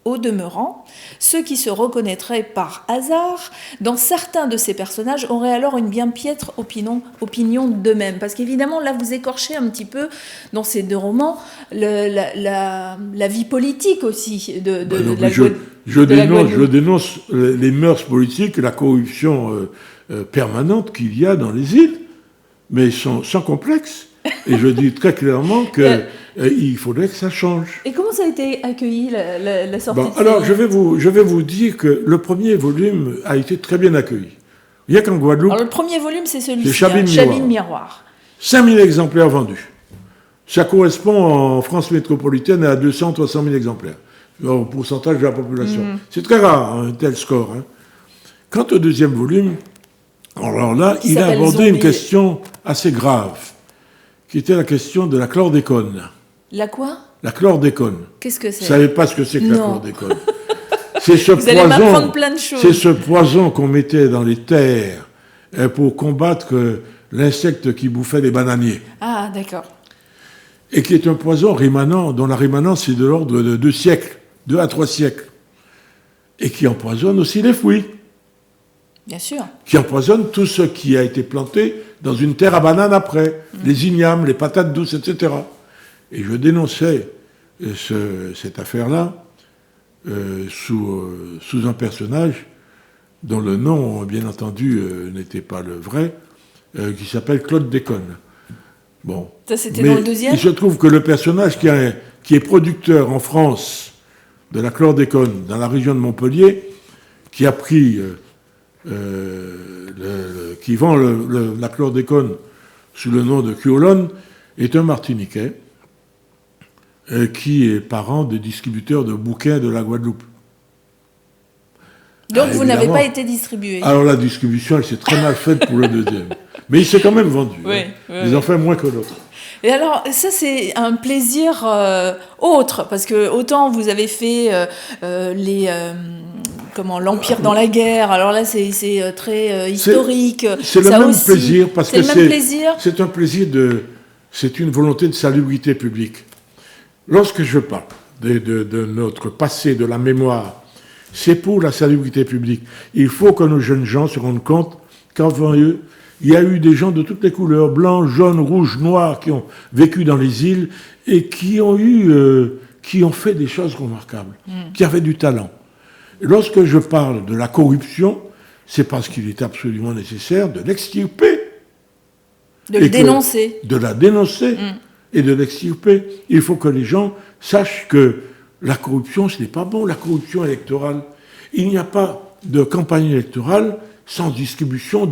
Au demeurant, ceux qui se reconnaîtraient par hasard dans certains de ces personnages auraient alors une bien piètre opinion d'eux-mêmes. Parce qu'évidemment, là, vous écorchez un petit peu, dans ces 2 romans, la vie politique aussi de la Guadeloupe. Je dénonce les mœurs politiques, la corruption permanente qu'il y a dans les îles, mais sans complexe. Et je dis très clairement qu'il faudrait que ça change. Et comment ça a été accueilli, la sortie de alors, je vais vous dire que le premier volume a été très bien accueilli. Il y a qu'en Guadeloupe... Alors, le premier volume, c'est celui-ci, Chabine Miroir. 5000 exemplaires vendus. Ça correspond en France métropolitaine à 200-300 000 exemplaires, au pourcentage de la population. C'est très rare, un tel score. Hein. Quant au deuxième volume, alors là, il a abordé une question assez grave, qui était la question de la chlordécone. La quoi? La chlordécone. Qu'est-ce que c'est? Vous ne savez pas ce que c'est que la chlordécone? C'est ce Vous allez m'apprendre plein de choses. C'est ce poison qu'on mettait dans les terres pour combattre l'insecte qui bouffait les bananiers. Ah, d'accord. Et qui est un poison rémanent, dont la rémanence est de l'ordre de 2 siècles, 2 à 3 siècles. Et qui empoisonne aussi les fruits. Bien sûr. Qui empoisonne tout ce qui a été planté dans une terre à bananes après. Les ignames, les patates douces, etc. Et je dénonçais cette affaire-là sous un personnage dont le nom, bien entendu, n'était pas le vrai, qui s'appelle Claude Déconne. Bon. Ça, c'était dans le deuxième? Il se trouve que le personnage qui est producteur en France de la chlordécone dans la région de Montpellier, qui a pris, qui vend la chlordécone sous le nom de Cuolone, est un Martiniquais qui est parent des distributeurs de bouquins de la Guadeloupe. Donc vous n'avez pas été distribué. Alors la distribution, elle s'est très mal faite pour le deuxième. Mais il s'est quand même vendu. Oui, Les enfants moins que l'autre. Et alors, ça, c'est un plaisir autre, parce que autant vous avez fait l'Empire dans la guerre, alors là, c'est très historique. C'est le même plaisir, parce que c'est un plaisir c'est une volonté de salubrité publique. Lorsque je parle de notre passé, de la mémoire, c'est pour la salubrité publique. Il faut que nos jeunes gens se rendent compte qu'avant eux, il y a eu des gens de toutes les couleurs, blancs, jaunes, rouges, noirs, qui ont vécu dans les îles et qui ont fait des choses remarquables, qui avaient du talent. Et lorsque je parle de la corruption, c'est parce qu'il est absolument nécessaire de l'extirper. De le dénoncer. De la dénoncer et de l'extirper. Il faut que les gens sachent que la corruption, ce n'est pas bon, la corruption électorale. Il n'y a pas de campagne électorale sans distribution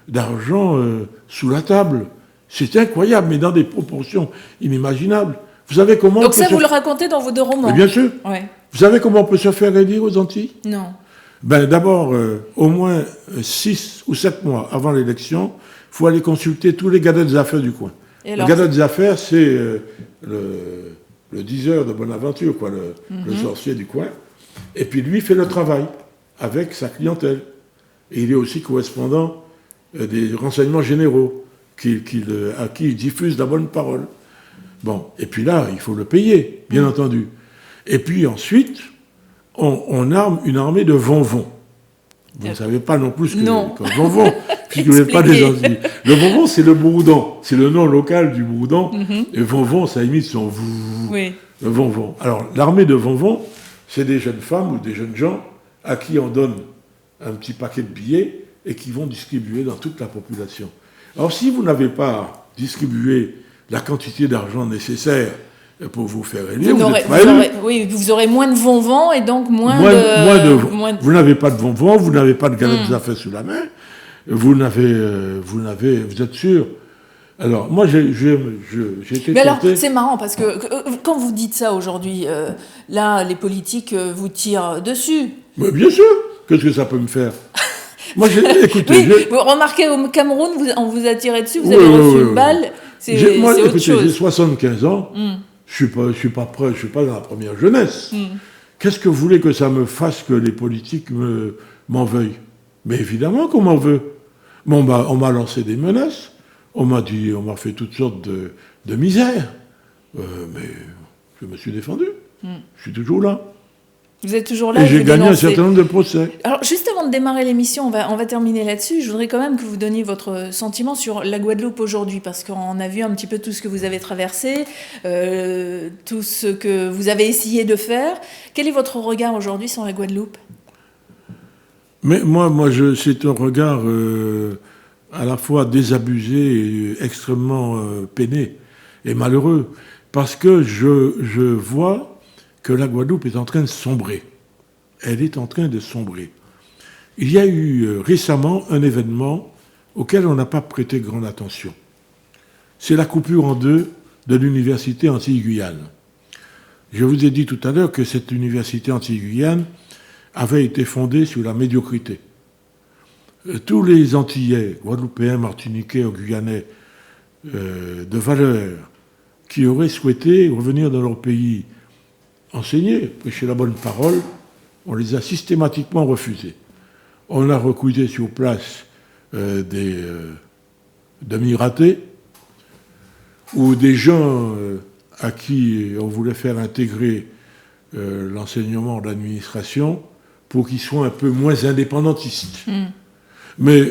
d'argent sous la table. C'est incroyable, mais dans des proportions inimaginables. Vous savez comment... Donc ça, vous le racontez dans vos 2 romans? Mais bien sûr. Ouais. Vous savez comment on peut se faire élire aux Antilles? Non. D'abord, au moins 6 ou 7 mois avant l'élection, il faut aller consulter tous les gadets des affaires du coin. Le gadet des affaires, c'est le diseur de Bonaventure, le sorcier du coin. Et puis lui fait le travail avec sa clientèle. Et il est aussi correspondant des renseignements généraux à qui il diffuse la bonne parole. Bon, et puis là, il faut le payer, bien entendu. Et puis ensuite, on arme une armée de vonvons. Vous ne savez pas non plus ce que vonvon, puisque vous n'êtes pas des Antilles. Le vonvon, c'est le bourdon. C'est le nom local du bourdon. Et vonvon, ça imite son oui. Le vonvon. Alors, l'armée de vonvons, c'est des jeunes femmes ou des jeunes gens à qui on donne un petit paquet de billets et qui vont distribuer dans toute la population. Alors, si vous n'avez pas distribué la quantité d'argent nécessaire pour vous faire élire, vous aurez moins de vonvons et donc moins de... Vous n'avez pas de vonvons, vous n'avez pas de galettes des affaires sous la main, vous êtes sûr. Alors, moi, j'ai été Mais alors, c'est marrant, parce que quand vous dites ça aujourd'hui, là, les politiques vous tirent dessus. Mais bien sûr. Qu'est-ce que ça peut me faire? Moi, écoutez... Vous remarquez, au Cameroun, on vous a tiré dessus, vous avez reçu une balle, c'est autre chose. J'ai 75 ans, je suis pas prêt, je suis pas dans la première jeunesse. Qu'est-ce que vous voulez que ça me fasse que les politiques m'en veuillent? Mais évidemment qu'on m'en veut. Bon, on m'a lancé des menaces. On m'a fait toutes sortes de misères. Mais je me suis défendu. Je suis toujours là. Vous êtes toujours là. Et j'ai gagné un certain nombre de procès. Alors, juste avant de démarrer l'émission, on va terminer là-dessus. Je voudrais quand même que vous donniez votre sentiment sur la Guadeloupe aujourd'hui, parce qu'on a vu un petit peu tout ce que vous avez traversé, tout ce que vous avez essayé de faire. Quel est votre regard aujourd'hui sur la Guadeloupe? Mais moi c'est un regard... à la fois désabusé et extrêmement peiné et malheureux, parce que je vois que la Guadeloupe est en train de sombrer. Elle est en train de sombrer. Il y a eu récemment un événement auquel on n'a pas prêté grande attention. C'est la coupure en deux de l'université Antilles-Guyane. Je vous ai dit tout à l'heure que cette université Antilles-Guyane avait été fondée sur la médiocrité. Tous les Antillais, Guadeloupéens, Martiniquais ou Guyanais de valeur qui auraient souhaité revenir dans leur pays enseigner, prêcher la bonne parole, on les a systématiquement refusés. On a recruté sur place des demi-ratés ou des gens à qui on voulait faire intégrer l'enseignement de l'administration pour qu'ils soient un peu moins indépendantistes. Mais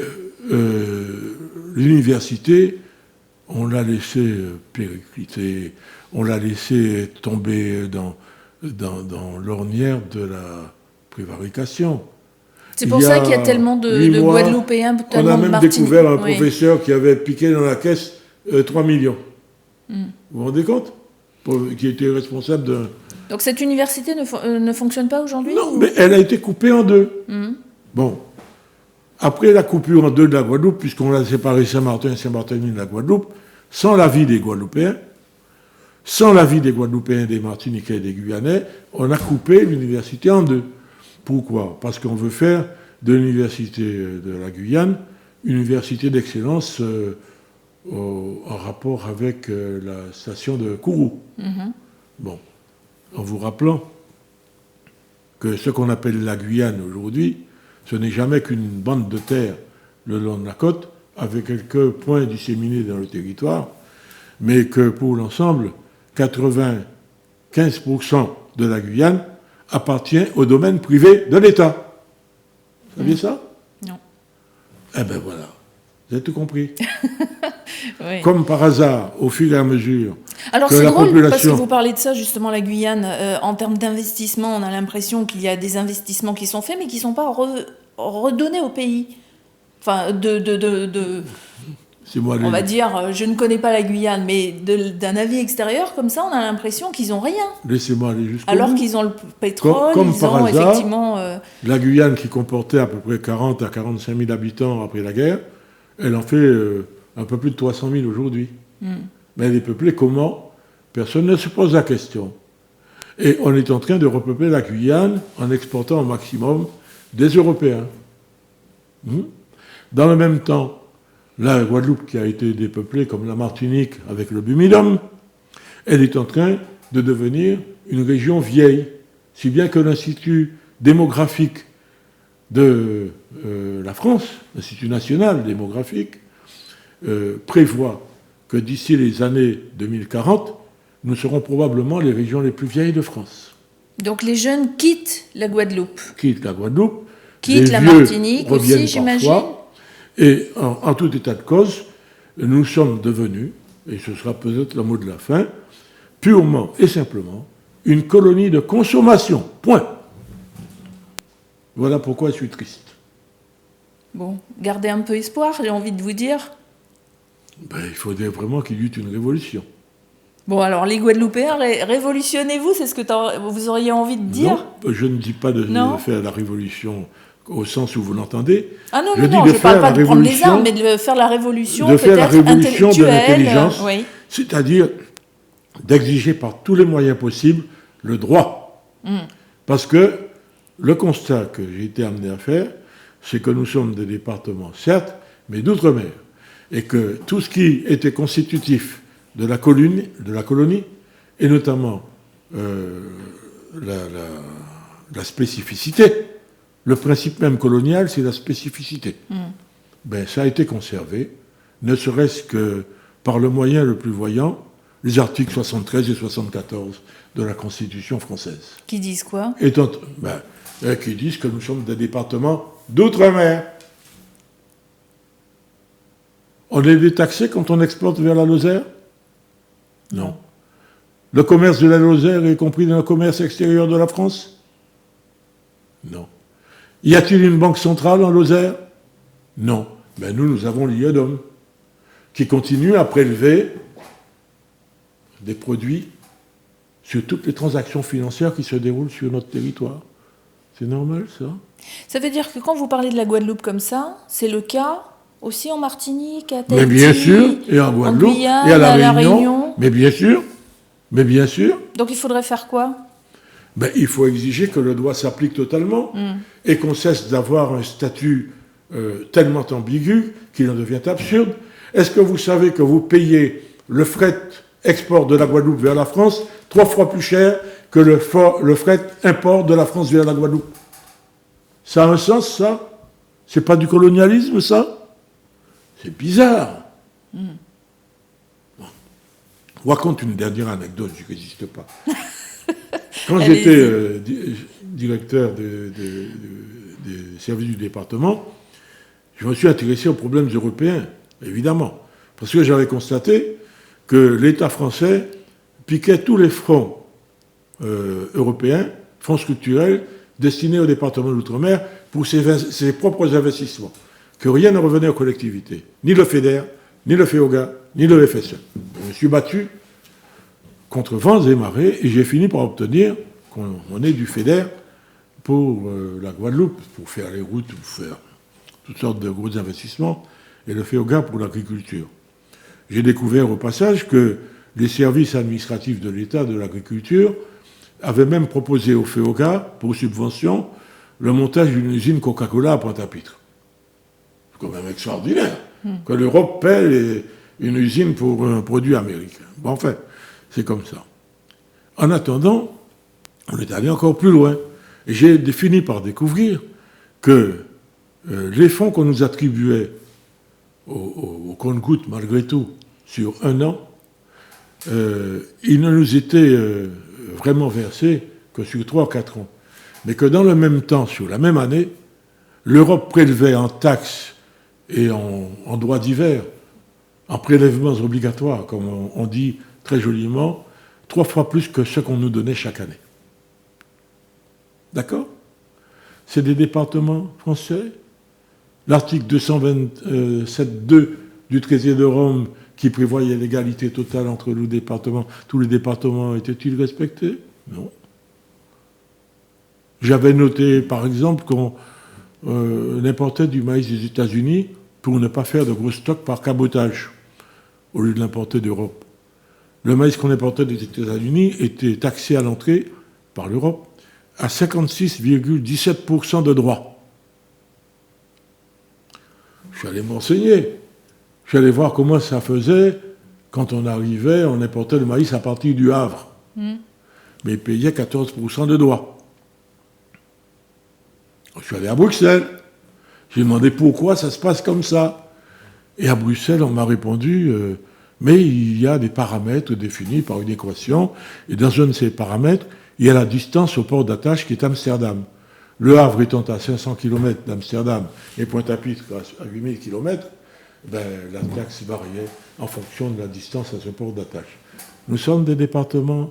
l'université, on l'a laissé péricliter, on l'a laissé tomber dans l'ornière de la prévarication. C'est pour ça qu'il y a tellement de Guadeloupéens, tellement de On a même Martiniquais. découvert un professeur qui avait piqué dans la caisse 3 millions. Vous vous rendez compte ? Qui était responsable d'un... Donc cette université ne fonctionne pas aujourd'hui ? Non, mais elle a été coupée en deux. Bon. Après la coupure en deux de la Guadeloupe, puisqu'on a séparé Saint-Martin et Saint-Barthélemy de la Guadeloupe, sans l'avis des Guadeloupéens, des Martiniquais et des Guyanais, on a coupé l'université en deux. Pourquoi ? Parce qu'on veut faire de l'université de la Guyane une université d'excellence en rapport avec la station de Kourou. Bon, en vous rappelant que ce qu'on appelle la Guyane aujourd'hui, ce n'est jamais qu'une bande de terre le long de la côte, avec quelques points disséminés dans le territoire, mais que pour l'ensemble, 95% de la Guyane appartient au domaine privé de l'État. Vous saviez ça ? Non. Eh bien voilà, vous avez tout compris. Oui. Comme par hasard, au fur et à mesure... Alors c'est drôle, parce que vous parlez de ça, justement, la Guyane, en termes d'investissement, on a l'impression qu'il y a des investissements qui sont faits, mais qui ne sont pas redonnés au pays. Enfin, on va dire, je ne connais pas la Guyane, mais d'un avis extérieur, comme ça, on a l'impression qu'ils n'ont rien. Laissez-moi aller jusqu'au bout. Alors qu'ils ont le pétrole, comme ils par ont hasard, effectivement... La Guyane, qui comportait à peu près 40 à 45 000 habitants après la guerre, elle en fait un peu plus de 300 000 aujourd'hui. Mais elle est peuplée comment ? Personne ne se pose la question. Et on est en train de repeupler la Guyane en exportant au maximum des Européens. Dans le même temps, la Guadeloupe, qui a été dépeuplée comme la Martinique avec le Bumidum, elle est en train de devenir une région vieille, si bien que l'Institut démographique de la France, l'Institut national démographique, prévoit que d'ici les années 2040, nous serons probablement les régions les plus vieilles de France. Donc les jeunes quittent la Guadeloupe. Quittent la Guadeloupe. Quittent la Martinique aussi, j'imagine. Et en tout état de cause, nous sommes devenus, et ce sera peut-être le mot de la fin, purement et simplement une colonie de consommation. Point. Voilà pourquoi je suis triste. Bon, gardez un peu espoir, j'ai envie de vous dire. Il faudrait vraiment qu'il y ait une révolution. Bon, alors, les Guadeloupéens, révolutionnez-vous, c'est ce que vous auriez envie de dire ? Non, je ne dis pas de faire la révolution au sens où vous l'entendez. Ah non, je ne parle pas de prendre les armes, mais de faire la révolution de faire la révolution de l'intelligence, oui. C'est-à-dire d'exiger par tous les moyens possibles le droit. Parce que le constat que j'ai été amené à faire, c'est que nous sommes des départements, certes, mais d'outre-mer, et que tout ce qui était constitutif de la colonie, et notamment la spécificité. Le principe même colonial, c'est la spécificité. Ça a été conservé, ne serait-ce que par le moyen le plus voyant, les articles 73 et 74 de la Constitution française. Qui disent quoi ? Qui disent que nous sommes des départements d'outre-mer. On est détaxé quand on exporte vers la Lozère ? Non. Le commerce de la Lozère est compris dans le commerce extérieur de la France ? Non. Y a-t-il une banque centrale en Lozère ? Non. Nous avons l'IADOM, qui continue à prélever des produits sur toutes les transactions financières qui se déroulent sur notre territoire. C'est normal, ça ? Ça veut dire que quand vous parlez de la Guadeloupe comme ça, c'est le cas Aussi en Martinique, à Tahiti, Mais bien sûr, et en Guadeloupe, Guyane, et à à La Réunion. Mais bien sûr. Donc il faudrait faire quoi? Ben, il faut exiger que le droit s'applique totalement et qu'on cesse d'avoir un statut tellement ambigu qu'il en devient absurde. Est-ce que vous savez que vous payez le fret export de la Guadeloupe vers la France 3 fois plus cher que le fret import de la France vers la Guadeloupe? Ça a un sens, ça? C'est pas du colonialisme, ça? C'est bizarre. Bon. Je vous raconte une dernière anecdote qui n'existe pas. Quand j'étais directeur des services du département, je me suis intéressé aux problèmes européens, évidemment, parce que j'avais constaté que l'État français piquait tous les fonds européens, fonds structurels, destinés au département de l'outre-mer pour ses propres investissements, que rien ne revenait aux collectivités, ni le FEDER, ni le FEOGA, ni le FSE. Je me suis battu contre vents et marées, et j'ai fini par obtenir qu'on ait du FEDER pour la Guadeloupe, pour faire les routes, pour faire toutes sortes de gros investissements, et le FEOGA pour l'agriculture. J'ai découvert au passage que les services administratifs de l'État de l'agriculture avaient même proposé au FEOGA, pour subvention, le montage d'une usine Coca-Cola à Pointe-à-Pitre. C'est quand même extraordinaire que l'Europe paie une usine pour un produit américain. Bon, enfin, c'est comme ça. En attendant, on est allé encore plus loin. Et j'ai fini par découvrir que les fonds qu'on nous attribuait au compte-gouttes, malgré tout, sur un an, ils ne nous étaient vraiment versés que sur 3 ou 4 ans. Mais que dans le même temps, sur la même année, l'Europe prélevait en taxes et en droits divers, en prélèvements obligatoires, comme on dit très joliment, 3 fois plus que ce qu'on nous donnait chaque année. D'accord? C'est des départements français. L'article 227.2 du traité de Rome qui prévoyait l'égalité totale entre les départements, tous les départements étaient-ils respectés? Non. J'avais noté, par exemple, qu'on importait du maïs des États-Unis pour ne pas faire de gros stocks par cabotage, au lieu de l'importer d'Europe. Le maïs qu'on importait des États-Unis était taxé à l'entrée par l'Europe à 56,17% de droits. Je suis allé m'enseigner. Je suis allé voir comment ça faisait quand on arrivait, on importait le maïs à partir du Havre. Mais il payait 14% de droits. Je suis allé à Bruxelles. J'ai demandé pourquoi ça se passe comme ça. Et à Bruxelles, on m'a répondu, mais il y a des paramètres définis par une équation, et dans un de ces paramètres, il y a la distance au port d'attache qui est Amsterdam. Le Havre étant à 500 km d'Amsterdam et Pointe-à-Pitre à 8000 km, ben, la taxe variait en fonction de la distance à ce port d'attache. Nous sommes des départements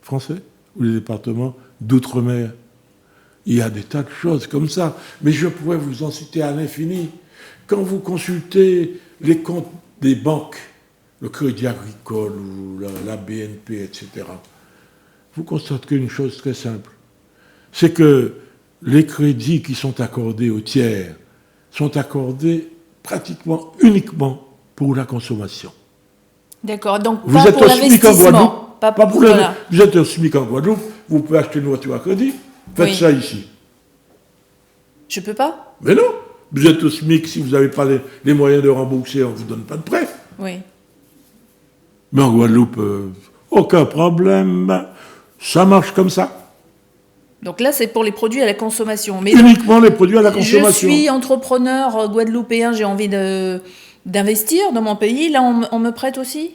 français ou des départements d'outre-mer. Il y a des tas de choses comme ça, mais je pourrais vous en citer à l'infini. Quand vous consultez les comptes des banques, le Crédit Agricole ou la BNP, etc., vous constaterez une chose très simple. C'est que les crédits qui sont accordés aux tiers sont accordés pratiquement uniquement pour la consommation. D'accord, donc vous pas êtes pour l'investissement. Pas pour voilà. Vous êtes un SMIC en Guadeloupe, vous pouvez acheter une voiture à crédit. Faites ça ici. Je peux pas? Mais non. Vous êtes au SMIC, si vous n'avez pas les moyens de rembourser, on ne vous donne pas de prêt. Oui. Mais en Guadeloupe, aucun problème. Ça marche comme ça. Donc là, c'est pour les produits à la consommation. Mais uniquement les produits à la consommation. Je suis entrepreneur guadeloupéen, j'ai envie d'investir dans mon pays. Là, on me prête aussi?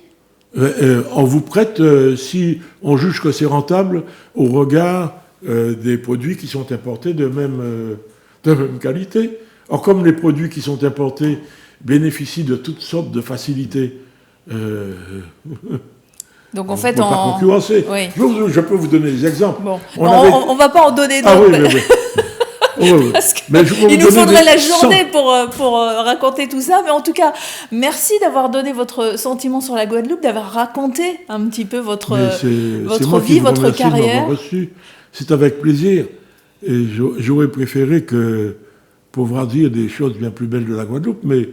On vous prête si on juge que c'est rentable au regard des produits qui sont importés de même qualité. Or, comme les produits qui sont importés bénéficient de toutes sortes de facilités, donc en fait, on ne peut pas concurrencer. Oui. Je peux vous donner des exemples. Bon. On ne va pas en donner d'autres. Ah oui. Parce il nous faudrait la journée pour raconter tout ça. Mais en tout cas, merci d'avoir donné votre sentiment sur la Guadeloupe, d'avoir raconté un petit peu votre vie, votre carrière. Reçu. C'est avec plaisir. Et j'aurais préféré que pouvoir dire des choses bien plus belles de la Guadeloupe, mais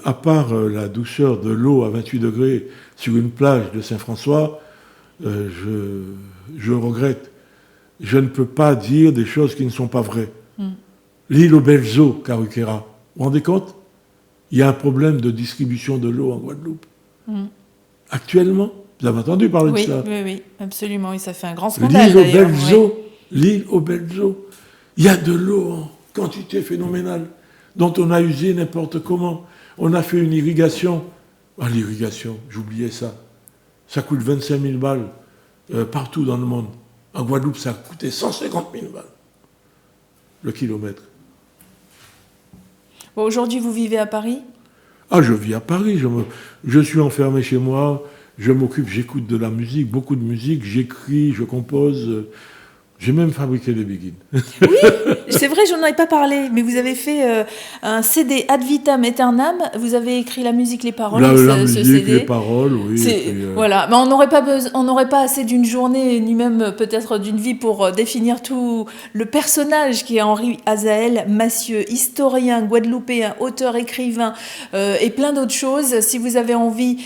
à part la douceur de l'eau à 28 degrés sur une plage de Saint-François, je regrette. Je ne peux pas dire des choses qui ne sont pas vraies. L'île aux belles eaux, Karukéra, vous vous rendez compte? Il y a un problème de distribution de l'eau en Guadeloupe. Actuellement, vous avez entendu parler de ça? Oui, absolument. Et ça fait un grand scandale. L'île aux belles eaux. Il y a de l'eau en quantité phénoménale, dont on a usé n'importe comment. On a fait une irrigation. Ah, l'irrigation, j'oubliais ça. Ça coûte 25 000 balles partout dans le monde. En Guadeloupe, ça a coûté 150 000 balles le kilomètre. Bon, aujourd'hui, vous vivez à Paris? Ah, je vis à Paris. Je suis enfermé chez moi. Je m'occupe, j'écoute de la musique, beaucoup de musique. J'écris, je compose. J'ai même fabriqué des biguines. Oui, c'est vrai, j'en avais pas parlé, mais vous avez fait un CD Ad Vitam Aeternam, vous avez écrit la musique, les paroles, la ce musique, CD. les paroles, oui. Voilà, mais on n'aurait pas assez d'une journée, ni même peut-être d'une vie pour définir tout le personnage qui est Henri Azaël Massieu, historien guadeloupéen, auteur, écrivain et plein d'autres choses. Si vous avez envie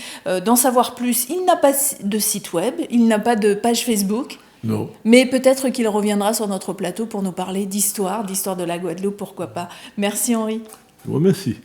d'en savoir plus, il n'a pas de site web, il n'a pas de page Facebook. Non. Mais peut-être qu'il reviendra sur notre plateau pour nous parler d'histoire de la Guadeloupe, pourquoi pas. Merci Henri. Je vous remercie.